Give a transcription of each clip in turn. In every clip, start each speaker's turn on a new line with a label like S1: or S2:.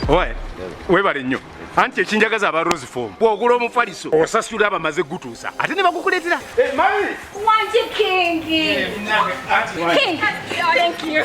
S1: Oye, webale nnyo. Anti ekinjagaza aba Rose Form. Bw'ogula omufaliso osasula abamaze gutuusa. Ate ne bakukuleetera. Mami!
S2: Wanje Kingi. King. Thank you.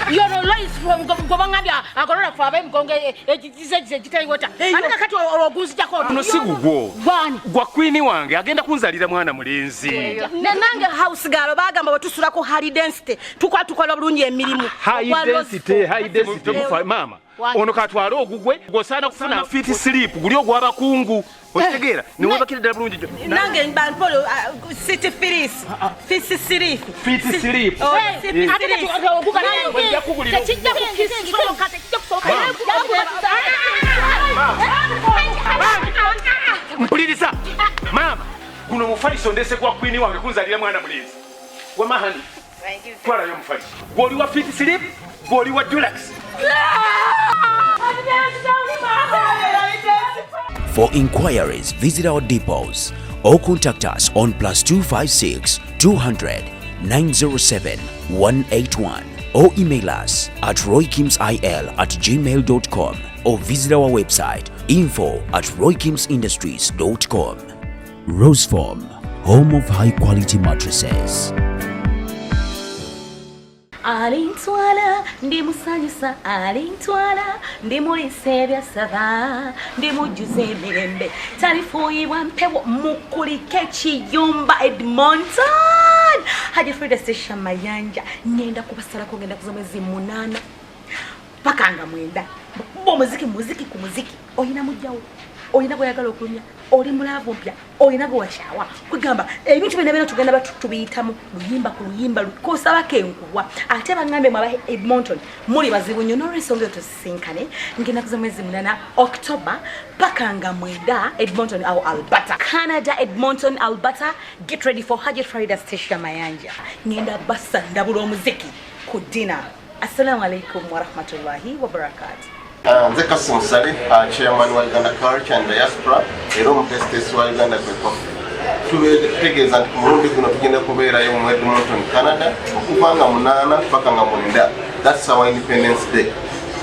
S2: You're always from Gobangabia. Agora for them gonge ekitali wota. Anika kati oguzi jako.
S1: No sigugwo.
S2: Bani.
S1: Gwa queen wange agenda kunzalira mwana mulenzi.
S2: Nange house girl bagamba batusula ko high density. Tukola bulungi emirimu.
S1: High density mama. Ono katwala ogugwe gosana kufuna fit sleep guli ogwa bakungu otegeera ne wabakira ddala bulungi jo
S2: nange mbanpolo city filis fit sleep
S1: mpuliriza mama kuno mufaliso ndese kwa queen wange kunzalira mwana mulenzi wamahani twala yo mufaliso goli wa fit sleep goli wa deluxe.
S3: For inquiries, visit our depots or contact us on +256 200 907 181 or email us at roykimsil@gmail.com or visit our website info@roykimsindustries.com. Rose Form, home of high quality mattresses.
S2: Alintwala ndi musanyusa alintwala ndi mulisebya saba ndi mujuze mirembe talifuyiwa mpewo mukulike chiyumba Edmonton haji Frida Stecia Mayanja ngenda kubasala ko ngenda kuzomezi 8 pakanga mwenda bo muziki ku muziki oyina mujjawo oyina boyagala okulumya oli mulavu mpya oyina bo washawa kugamba ebintu bene tugenda batubiyitamu luyimba ku luyimba kosaba kenkuwa ate bangambe mwaba Edmonton muri bazibu nnyo n'olwensonga tusinkane ngenda kuza mwezi 8 October pakanga mwenda Edmonton au Alberta Canada Edmonton Alberta. Get ready for Haji Frida Stecia Mayanja ngenda basa ndabula omuziki ku dinner. Assalamu alaikum wa rahmatullahi wa barakatuh.
S4: Nze Kasim Sali, chairman wa Uganda Culture and Diaspora, Erom Testes wa Uganda Kwekof. Tuwetegeeza nti mulundi guno tugenda kubeerayo mu Edmonton, Canada, okuvanga 8 paka nga 9. That's our Independence Day.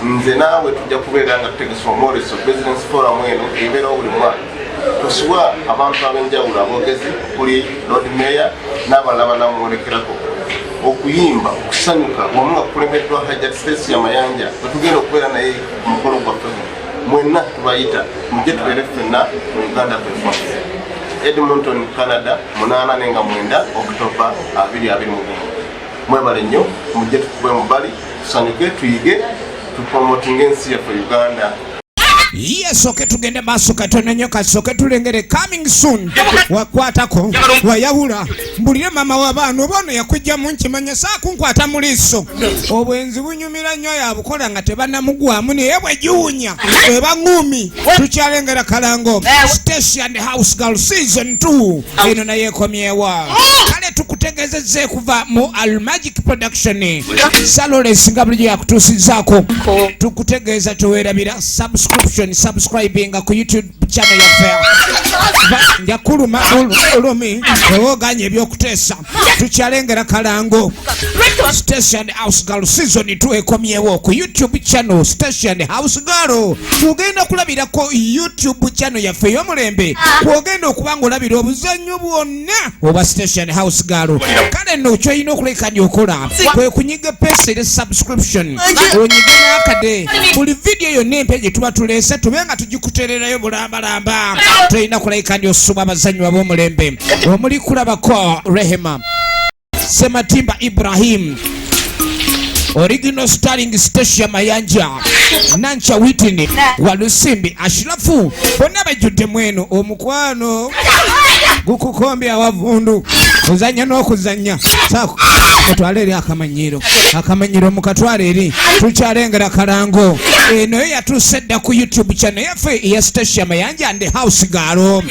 S4: Nze naawe tujja kubeera nga tutegesa Morris Business Forum eno ebeerawo buli mwaka. Tusiwa abantu ab'enjawulo abogezi kuli Lord Mayor n'abalala banamwolekerako. Okuyimba okusanyuka wamu nga kulemeddwa Hajjati Stecia Mayanja tugenda okubeera naye mukolo gwaffe mwenna tubayita mujje tubeere ffenna mu Uganda Kwekof Edmonton Canada 8 nenga 9 October 2021 mwebale nnyo mujje tukube mu bali tusanyuke tuyige tupromotinge ensi yaffe Uganda.
S5: Yes, okay, tugende maaso katono nnyo kasoke tulengere coming soon wakwatako wayawula mbulire mama w'abaana obono yakujja mu nkimanya saakunkwata mu liiso obwenzi bunyumira nnyo yabukola nga tebannamugwamu naye bwegiwunya eba ngumi tukyalengera kalango Stecia and House Girl Season 2 eno naye ekomyewa kale tukutegezezze kuva mu Almagic Production Salores nga bulijjo yakutuusizaako tukutegeeza tuweerabira subscribing ku YouTube channel yaffe njakuluma olumi ewoganya ebyokuteesa tukyalengera kalango Stecia and House Girl Season 2 ekomyewo ku YouTube channel Stecia and House Girl. Tugenda kulabirako YouTube channel yaffe ey'omulembe kwogenda okubanga olabira obuzannyo bwonna oba Stecia and House Girl. Kale nno kyolina okulekanya okola kwe kunyiga pesa subscription onyiga n'akade buli video yonna empya gye tuba tuleese tube nga tugikutererayo bulambalamba. Tulina kulekanya osuma abazannyi ab'omulembe omuli kulabako Rehema Sematimba Ibrahim original starring Stecia Mayanja Nancha Whitney Walusimbi Ashrafu bonna bajjudde mweno omukwano gukukombya wavundu kuzanya n'okuzanya saako katwale eri akamanyiro mukatwale eri tukyalengera kalango eno yatuuse dda ku YouTube channel yaffe eya Stecia Mayanja and House Girl.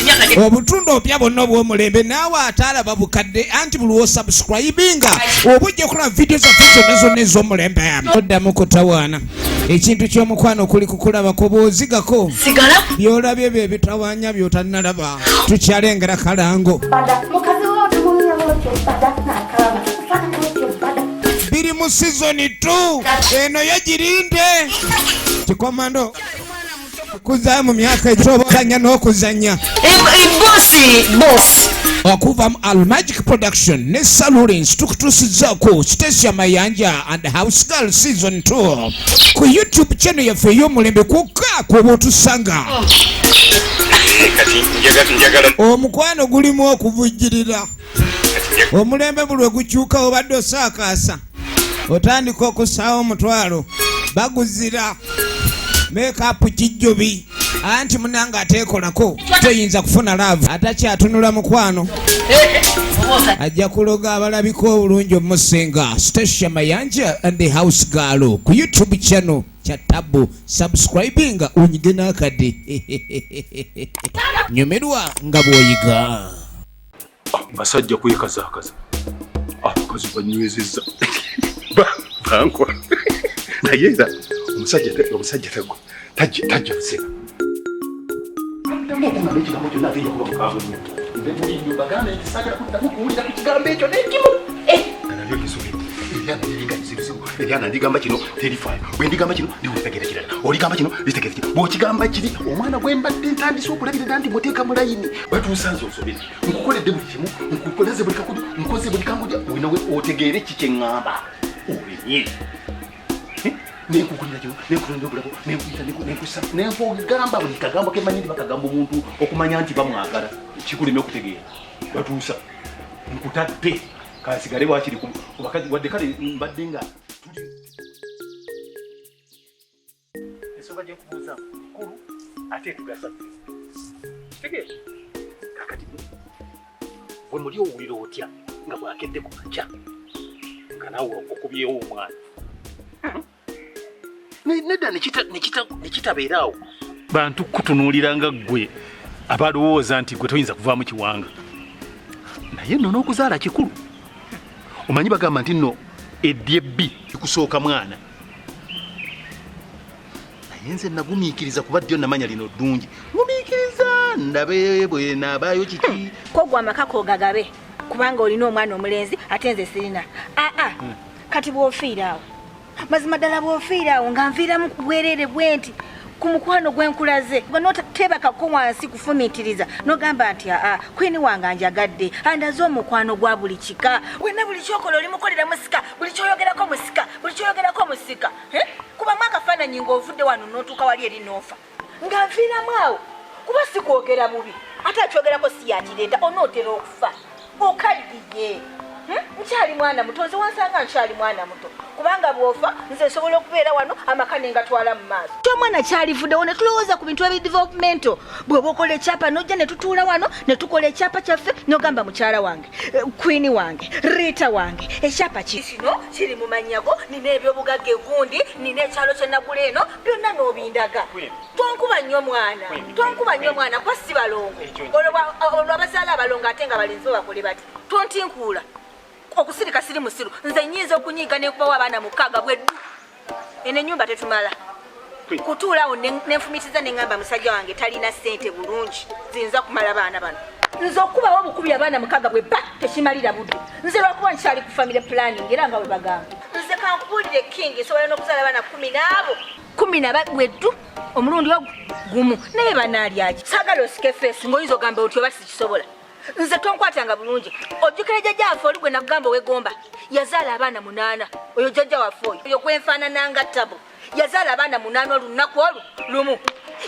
S5: Obutundu obya bonna obw'omulembe naawe ataalaba bukadde anti buli wosubscribinga oba ojja kulaba video zaffe zonna ez'omulembe oddamu kutawaana ekintu ky'omukwano kuli kukulabako bw'ozigako byolabye bye bitawaanya by'otannalaba tukyalengera kalango mu season 2 eno yagirinde kikomando kuza mu myaka ekyobozanya n'okuzanya boss okuva mu Almagic Production ne Salurins tukutusizaako Stecia Mayanja and House Girl season 2 ku YouTube channel yaffe ey'omulembe kwokka kw'oba otusanga. Omukwano gulimu okuvujjirira omulembe buli lwe gukyuka obadde osaakaasa otandika okusaawa omutwalo baguzira make-up kijjubi anti munanga ateekolako toyinza kufuna laavu atacyatunula mukwano ajja kuloga abalabika obulungi omusinga Stecia Mayanja and the House Girl ku YouTube channel kya Tabu subscribing unyige n'akade nyumirwa nga bw'oyiga
S1: basajja kwekazaakaza akazi banywezezza bankwa naye era omusajja tagwa tajja buseka ekigambo kyonna agenda kuba mukaabu nnyo bagamba ekisagala kuddamu kuwulira ku kigambo ekyo n'ekimu nalyo kisobedde eryana ndigamba kino terifaayo bwe ndigamba kino ndiwulitegeera kirala oligamba kino litegeera kino bw'okigamba kiri omwana bwe mbadde ntandise okulabirira nti muteeka mu layini batuusanze osobedde nkukoledde buli kimu nkukoleze buli kakudu nkoze buli kanguja winawe otegeere ki kye ŋŋamba obenye nenkukulira kino nenkulonda obulabo nenkuyita nenkugamba buli kagambo kemanyi nti bakagamba omuntu okumanya nti bamwagala kikuleme okutegeera batuusa nkutadde kasigale wakiri wadde kale mbadde nga ensonga gyenkubuuza nkulu ate etugasa kitegeera kakati bwe muli owulira otya nga bwakedde ku makya nga naawe okubyewo omwana nedda nekitabeeraawo bantu kutunuulira nga ggwe abalowooza nti gwe toyinza kuvaamu kiwanga naye nno n'okuzaala kikulu omanyi bagamba nti nno edyebbi likusooka mwana naye nze nagumiikiriza kuba ddyo namanya lino ddungi gumiikiriza ndabe bwe naabaayo kiki
S6: kogwa amaka kogagabe kubanga olina omwana omulenzi ate nze sirina kati bw'ofiiraawo mazima ddala bw'ofiiraawo nga nviiramu bwereere bwe nti ku mukwano gwenkulaze noteebakako wansi kufumiitiriza nogamba nti kwini wange anjagadde andaze omukwano gwa buli kika wenna buli kyokola olimukolera musika buli kyoyogerako musika buli kyoyogerako musika kubamu akafaananyi ng'ovudde wano n'otuuka wali eri n'ofa nga nviiramu awo kuba sikwogera bubi ate akyogerako siyatireeta onootera okufa okaddiye nkyali mwana muto nze wansanga nkyali mwana muto kubanga bw'ofa nze nsobola okubeera wano amaka nengatwala mu maaso kyomwana kyalivuddewo ne tulowooza ku bintu ebidevelopmento bw'oba okola ekyapa n'ojja ne tutuula wano ne tukola ekyapa kyaffe n'ogamba mukyala wange kwini wange riita wange ekyapa kino kiri mu manyago nina ebyobugagga egundi nina ekyalo kye nagula eno byonna n'obindaga tonkuba nnyo mwana kwa si balongo olwo abazaala abalongo ate nga balinzi bo bakole bati tontinkuula okusirika siri musiru nze nyinza okunyiiga nenkubawo abaana mukaaga bweddu eno ennyumba tetumala kutuulawo nenfumitiza neŋŋamba musajja wange talina ssente bulungi ziyinza kumala baana bano nze okubawo obukubi abaana mukaaga bwe bba tekimalira budde nze lwakuba nkyali ku family planning era nga bwe bagamba nze kankubuulire king nsobola n'okuzaala abaana 10 n'abo 10 bweddu omulundi ogumu naye banaalyaki saagala osike feesi ng'oyinza ogamba oti oba sikisobola nze tonkwatanga bulungi ojjukira jjajja waffe oli gwe nakugamba ow'egomba yazaala abaana 8 oyo jjajja waffe oyo gwenfaanananga ttabo yazaala abaana 8 olunaku olu lumu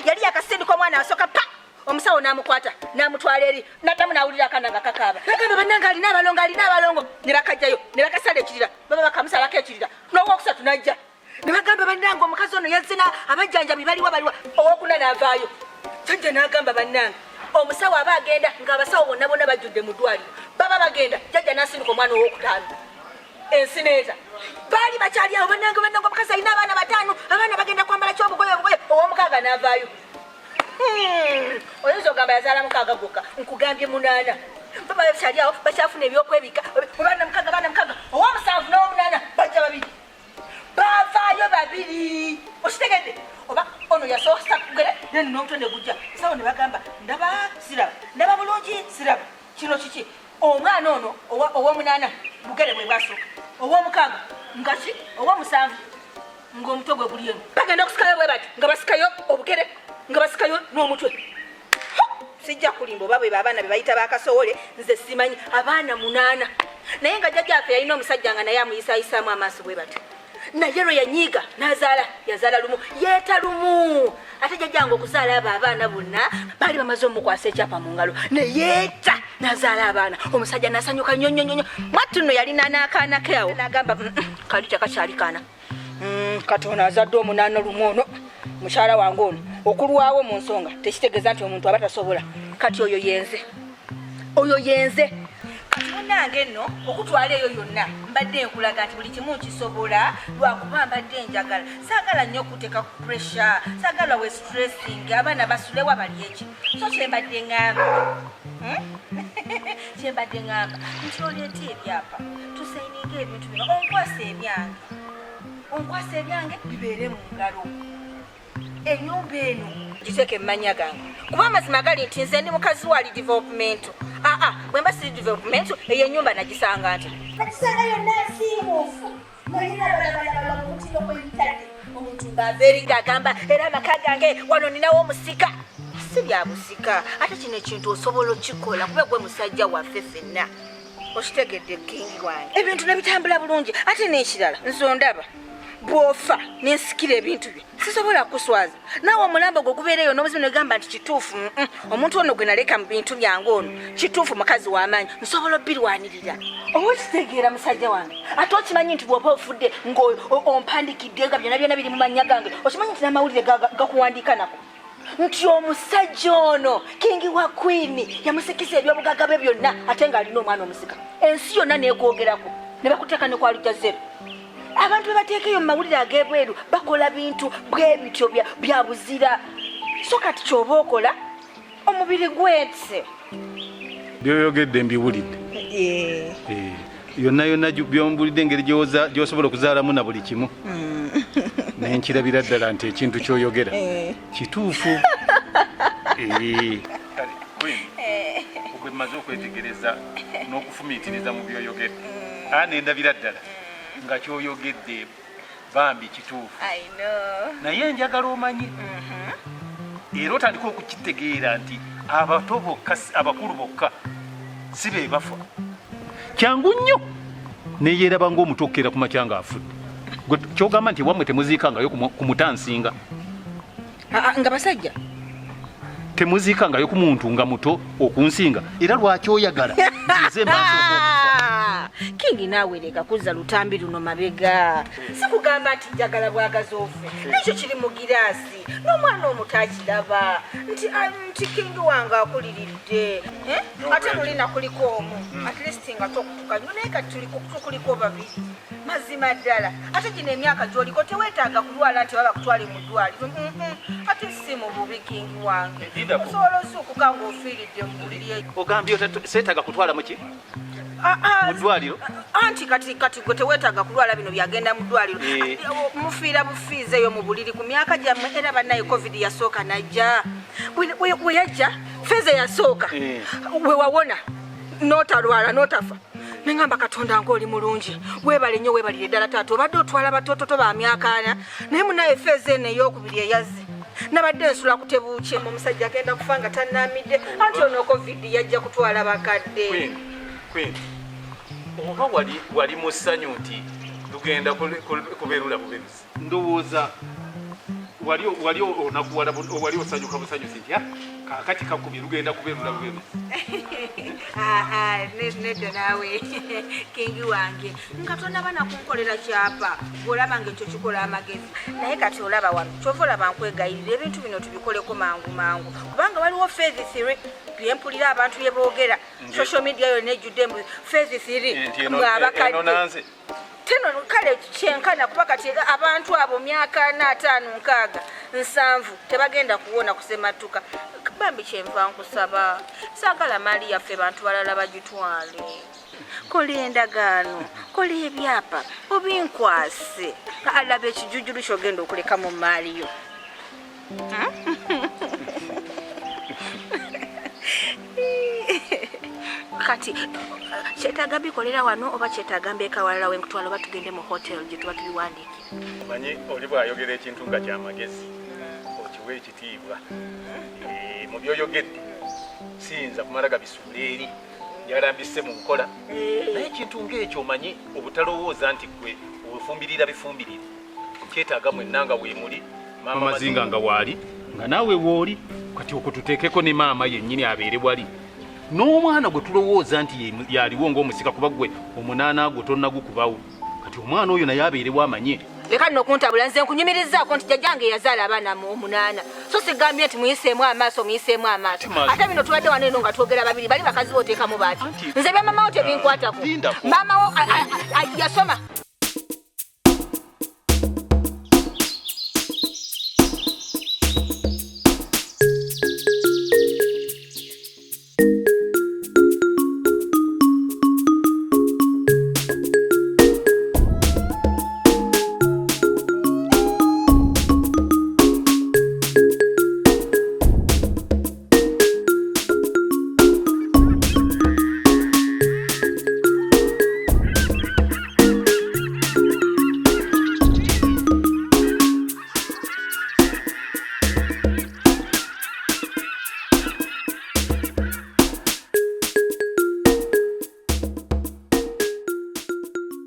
S6: yali yakasindika omwana asooka pa omusawo n'amukwata n'amutwala eri n'addamu n'awulira akaana nga kakaaba nagamba bannanga alina abalongo ne bakajjayo ne bakasala ekirira baba bakamusalako ekirira n'ogwokusatu n'ajja ne bagamba bannanga omukazi ono yazina abajjanjabi baliwa owokuna n'avaayo jjajja n'agamba bannanga omusawo aba agenda ng'abasawo bonna bajjudde mu ddwaliro baba bagenda jjajja n'asindika omwana ow'okutaano ensineeta baali bakyali awo bannanga omukazi alina abaana 5 abaana bagenda kwambala kyobugoye ow'omukaaga n'avaayo oyinza ogamba yazaala 6 gokka nkugambye 8 baba bakyali awo bakyafuna ebyokwebika baana mukaaga ow'omusanvu n'ow'8 bajja 2 baavaayo 2 okitegedde oba ono yasoosa kugere neno n'omutwe ne gujja sawo ne bagamba ndaba bulungi siraba kino kiki omwana ono ow'omunaana bugere bwe bwasooka ow'omukaaga ngasi owa musanvu ng'omutwe guli eno bagenda okusikayo bwe bati nga basikayo obukere nga basikayo n'omutwe sijja kulimba oba bwe abaana be bayita bakasowole nze simanyi abaana 8 naye nga jjajjaffe yalina omusajja nga naye amuyisaayisaamu amaaso bwe bati naye lwe yanyiiga n'azaala yazaala lumu yeeta lumu ate jjajjange okuzaala abo abaana bonna baali bamaze omukwasa ekyapa mu ngalo ne yeeta n'azaala abaana omusajja n'asanyuka nnyonnyonnyonyo mwattu nno yalina n'akaana ke awo n'agamba kali kyakakyali kaana kati ono azadde 8 lumu ono mukyala wange ono okulwawo mu nsonga tekitegeeza nti omuntu aba tasobola kati oyo yenze kati munange nno okutwala eyo yonna mbadde nkulaga nti buli kimu nkisobola lwakuba mbadde njagala saagala nnyo okuteeka ku pressure saagala we stressing abaana basulewa bali eki so kyembadde ŋŋamba nti oleeta ebyapa tusaininga ebintu bino onkwasa ebyange bibeere mu ngalo ennyumba eno giteeke emmanya gange kuba amazima gali nti nze ndi mukazi wali development bwe mba siri development eyo ennyumba nagisanga nti nagisanga yonna nsiimuufu noyinabalabalabalamutindo kwebitadde omuntu ng'aveeringa agamba era amaka gange wano ninawo omusika si bya busika ate kino ekintu osobola okikola kuba gwe musajja waffe ffenna okitegedde kingi wange ebintu nebitambula bulungi ate n'ekirala nsondaba bwofa nensikira ebintu bye sisobola kuswaza naawe omulambo gwe gubeereyo n'obuzibu negamba nti kituufu omuntu ono gwe naleka mu bintu byange ono kituufu mukazi w'amaanyi nsobola obbirwanirira oba kitegeera musajja wange ate okimanyi nti bw'oba ofudde ng'ompandikidde nga byonna biri mu mannya gange okimanyi nti n'amawulire gakuwandiika nako nti omusajja ono kingi wa kwini yamusikisa ebyobugagga bwe byonna ate ng'alina omwana omusika ensi yonna neekwogerako ne bakuteeka ne kwalujja zero abantu be bateekeyo mu mawulire ag'ebweru bakola bintu bwe bityo bya buzira so kati ky'oba okola omubiri gwetse
S1: byoyogedde mbiwulidde yonna byombulidde engeri gy'osobola okuzaalamu na buli kimu nenkirabira ddala nti ekintu ky'oyogera kituufu ogwe mmaze okwetegereza n'okufumiitiriza mu byoyogedde nendabira ddala nga kyoyogedde bambi kituufu naye njagala omanyi era otandika okukitegeera nti abato bokka abakulu bokka si be bafa kyangu nnyo neyeeraba ng'omuto okkeera ku makya nga afudde kyogamba nti wammwe temuziikangayo ku mutansinga
S6: nga basajja
S1: temuziikangayo ku muntu nga muto okunsinga era lwaki oyagala nze
S6: kingi naawe leka kuzza lutambi luno mabega sikugamba nti njagala bwagazi ofe nekyo kiri mu giraasi n'omwana omuto akiraba nti kingi wange akuliridde ate lulina kuliko omu at least nga tokutuka nyo naye kati tukuliko babiri mazima ddala ate gino emyaka gy'oliko teweetaaga kulwala nti baba kutwale mu ddwaliro ate si mu bubi kingi wange osobola osuukuka ng'ofiiridde mu buliri eyo
S1: ogambye seetaaga kutwala muki mu ddwaliro
S6: anti kati gwe teweetaaga kulwala bino byagenda mu ddwaliro mufiira bufiizi eyo mu buliri ku myaka gyammwe era bannaye covid yasooka najja we yajja feeze yasooka we wawona n'otalwala n'otafa neŋŋamba katonda ng'oli mulungi weebale nnyo weebalire ddala taata obadde otwala batoototo ba myaka 4 naye munaye feeze eno ey'okubiri eyazze nabadde nsula kutebuuke omusajja agenda kufa nga tannaamidde anti ono covid yajja kutwala bakadde
S1: oba wali mu ssanyu nti tugenda kubeerula buberuzi ndowooza wali onakuwala wali osanyuka busanyusi nti kakati kakubye lugenda kubeerula buberuzi
S6: nedda naawe kingi wange nga tonaba nakunkolera kyapa bw'olaba ngaekyo kikola amagezi naye kati olaba wano kyova olaba nkwegayirira ebintu bino tubikoleko mangu mangu kubanga waliwo phase 3 byempulira abantu bye boogera social media yonna ejjudde mu phase 3 mwabakadde teno kale kyenkana kuba kati abantu abo myaka 4 5 6 7 tebagenda kuwona kusematuka bambi kyenva nkusaba saagala mali yaffe bantu balala bagitwale kola endagaano kola ebyapa obinkwase alaba ekijujulu kyogenda okuleka mu maaliyo kati kyetaaga bikolera wano oba kyetaaga mbeeka walala wenkutwala oba tugende mu hotel gye tuba tubiwandiike.
S1: Manyi oli bw'ayogera ekintu nga kyamagezi okiwa ekitiibwa. Mu byoyogedde siyinza kumala gabisuula eri yalambise mu nkola naye ekintu ng'ekyo omanyi obutalowooza nti gwe ofumbirira bifumbirire kyetaaga mwenna nga weemuli maama Mazinga nga waali nga naawe wooli kati okwo tuteekeko ne maama yennyini abeere wali n'omwana gwe tulowooza nti yaliwo ng'omusika kuba gwe omunaana gwe tonnagukubawo kati omwana oyo naye abeerewo amanye.
S6: Leka nno kuntabula nze nkunyumirizaako nti jjajjange yazaala abaana mu 8 so sigambye nti muyiseemu amaaso ate bino tubadde wano eno nga twogera babiri bali bakazi booteekamu baati nze byamamawo tebinkwatako maamawo yasoma